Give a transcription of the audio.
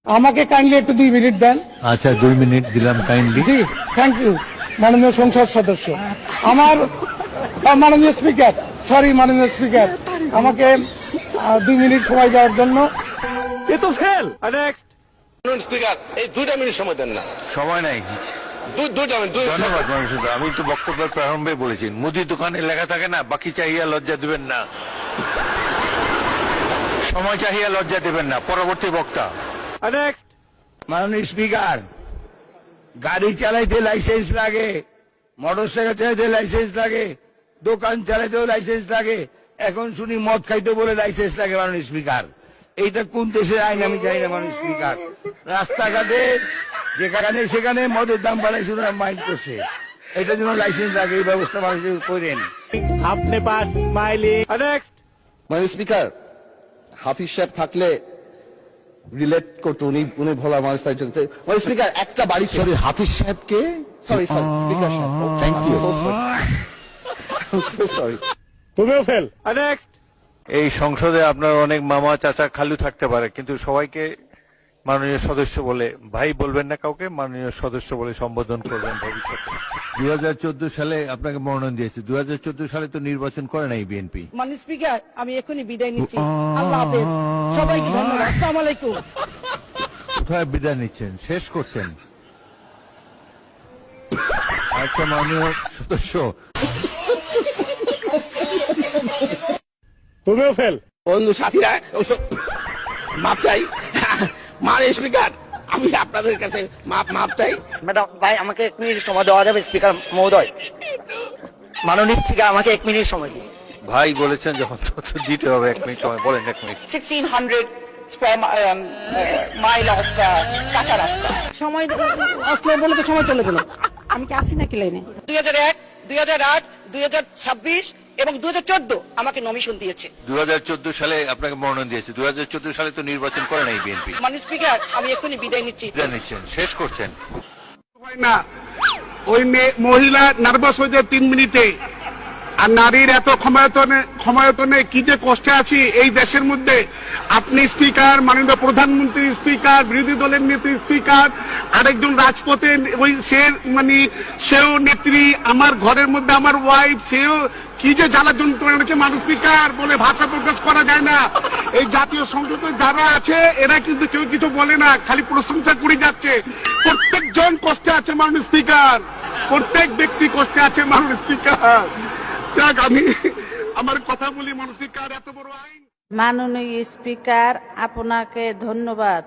আমাকে কাইন্ডলি একটু 2 মিনিট দেন। আচ্ছা 2 মিনিট দিলাম কাইন্ডলি। জি থ্যাংক ইউ মাননীয় সংসদ সদস্য। আমার মাননীয় স্পিকার, সরি মাননীয় স্পিকার, আমাকে 2 মিনিট সময় দেওয়ার জন্য। এ তো ফেল। নেক্সট স্পিকার, এই 2টা মিনিট সময় দেন না। সময় নাই। 2টা মিনিট। ধন্যবাদ মানুষের। আমি তো বক্তব্যের প্রারম্ভে বলেছি, মুদির দোকানে লেখা থাকে না, বাকি চাহিয়া লজ্জা দিবেন না, সময় চাহিয়া লজ্জা দিবেন না। পরবর্তী বক্তা। নেক্সট মাননীয় স্পিকার, গাড়ি চালাইতে লাইসেন্স লাগে, মোটরসাইকেল চালাইতে লাইসেন্স লাগে, দোকান চালাইতেও লাইসেন্স লাগে, এখন শুনি মদ খাইতে বলে লাইসেন্স লাগে। মাননীয় স্পিকার, এইটা কোন দেশের আইন আমি জানি না। মাননীয় স্পিকার, রাস্তাঘাটে যেখানে সেখানে মদের দাম বাড়াইছে, মাইন্ড করছে, এটার জন্য লাইসেন্স লাগে। এই ব্যবস্থা মানুষের করেন। আপনি পাস স্মাইলিং। নেক্সট মানে স্পিকার, হাফিজ সাহেব থাকলে রিলেট করতো, উনি ভোলা মানুষ, তাই জন্য। মানে স্পিকার, একটা বাড়ি, সরি হাফিজ সাহেবকে, সরি স্পিকার সাহেব, থ্যাংক ইউ। সরি। তুমিও ফেল। নেক্সট এই সংসদে আপনার অনেক মামা চাচা খালু থাকতে পারে, কিন্তু সবাইকে মাননীয় সদস্য বলে, ভাই বলবেন না কাউকে, মাননীয় সদস্য বলে সম্বোধন করবেন ভবিষ্যতে। 2014 সালে আপনাকে মনোনয়ন দিয়েছে, 2014 সালে তো নির্বাচন করে নাই বিএনপি। মাননীয় স্পিকার, আমি এখনই বিদায় নিচ্ছি। আল্লাহ হাফেজ, সবাইকে ধন্যবাদ। আসসালামু আলাইকুম। কোথায় বিদায় নিচ্ছেন? শেষ করছেন? আচ্ছা মাননীয় সদস্য। তুমিও ফেল। বন্ধু সাথীরা, মাপ চাই। মানে স্পিকার, আমি আপনাদের কাছে মাপ চাই। ম্যাডাম ভাই, আমাকে 1 মিনিট সময় দেওয়া যাবে? স্পিকার মহোদয়, মাননীয় স্পিকার, আমাকে 1 মিনিট সময় দিন। ভাই বলেছেন যখন, তত দিতে হবে 1 মিনিট সময়। বলেন 1 মিনিট। 1600 স্কোয়ার মাইল অফ কাঁচা রাস্তা। সময় আসলে বলে তো সময় চলে গেল। আমি কি আসি নাকি লাইনে? 2001, 2008, 2026 এবং 2014 আমাকে নমিশন দিয়েছে। 2014 সালে আপনাকে মনোনয়ন দিয়েছে, 2014 সালে তো নির্বাচন করে নাই বিএনপি। মাননীয় স্পিকার, আমি এখনই বিদায় নিচ্ছি। বিদায় নিচ্ছেন, শেষ করছেন? না, ওই মহিলা নার্ভাস হয়ে যায় 3 মিনিটে। আর নারীর এত ক্ষমতায়তনে কি যে কষ্টে আছি এই দেশের মধ্যে। আপনি স্পিকার, মাননীয় প্রধানমন্ত্রী স্পিকার, বিরোধী দলের নেত্রী স্পিকার, আরেকজন রাজপথে ওই সেও নেত্রী, আমার ঘরের মধ্যে আমার ওয়াইফ, সেও কি যে জ্বালা যন্ত্রণা আছে। মানুষ স্পিকার বলে ভাষা প্রকাশ করা যায় না। এই জাতীয় সংসদে যারা আছে এরা কিন্তু কেউ কিছু বলে না, খালি প্রশংসা করে যাচ্ছে। প্রত্যেকজন কষ্টে আছে মাননীয় স্পিকার, প্রত্যেক ব্যক্তি কষ্টে আছে মাননীয় স্পিকার। দেখ, আমি আমার কথা বলি মাননীয় স্পিকার, এত বড় আইন। মাননীয় স্পিকার, আপনাকে ধন্যবাদ।